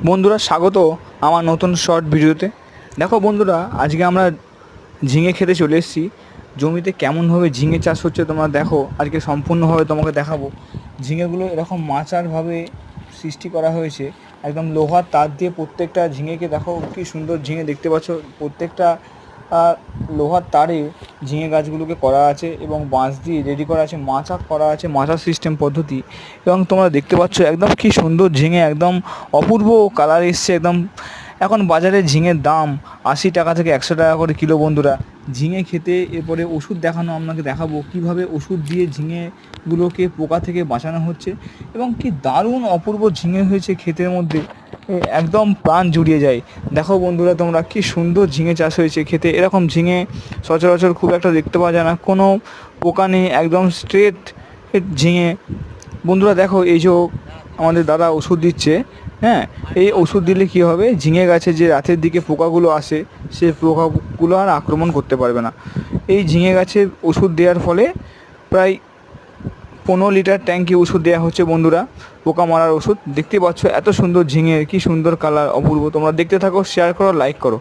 বন্ধুরা স্বাগত আমার নতুন শর্ট ভিডিওতে। দেখো বন্ধুরা, আজকে আমরা ঝিঙে খেতে চলে এসেছি। জমিতে কেমনভাবে ঝিঙে চাষ হচ্ছে তোমরা দেখো, আজকে সম্পূর্ণভাবে তোমাকে দেখাবো। ঝিঙেগুলো এরকম মাচারভাবে সৃষ্টি করা হয়েছে, একদম লোহার তার দিয়ে প্রত্যেকটা ঝিঙেকে দেখো কি সুন্দর ঝিঙে দেখতে পাচ্ছ। প্রত্যেকটা লোহার তারে ঝিঙে গাছগুলোকে করা আছে এবং বাঁশ দিয়ে রেডি করা আছে, মাচা করা আছে, মাচা সিস্টেম পদ্ধতি। এবং তোমরা দেখতে পাচ্ছ একদম কি সুন্দর ঝিঙে, একদম অপূর্ব কালার এসছে একদম। এখন বাজারে ঝিঙের দাম 80 টাকা থেকে 100 টাকা করে কিলো। বন্ধুরা, ঝিঙে খেতে এরপরে ওষুধ আপনাকে দেখাবো কীভাবে ওষুধ দিয়ে ঝিঙেগুলোকে পোকা থেকে বাঁচানো হচ্ছে এবং কি দারুণ অপূর্ব ঝিঙে হয়েছে ক্ষেতের মধ্যে, একদম প্রাণ জুড়িয়ে যায়। দেখো বন্ধুরা, তোমরা কি সুন্দর ঝিঙে চাষ হয়েছে খেতে। এরকম ঝিঙে সচরাচর খুব একটা দেখতে পাওয়া যায় না, কোনো পোকা নেই, একদম স্ট্রেট ঝিঙে। বন্ধুরা দেখো, এই যে আমাদের দাদা ওষুধ দিচ্ছে, হ্যাঁ, এই ওষুধ দিলে কী হবে, ঝিঙে গাছে যে রাতের দিকে পোকাগুলো আসে সেই পোকাগুলো আর আক্রমণ করতে পারবে না। এই ঝিঙে গাছে ওষুধ দেওয়ার ফলে প্রায় 15 লিটার ট্যাঙ্কি ওষুধ দেওয়া হচ্ছে বন্ধুরা, পোকা মারার ওষুধ। দেখতে পাচ্ছ এত সুন্দর ঝিঙে, কি সুন্দর কালার, অপূর্ব। তোমরা দেখতে থাকো, শেয়ার করো, লাইক করো।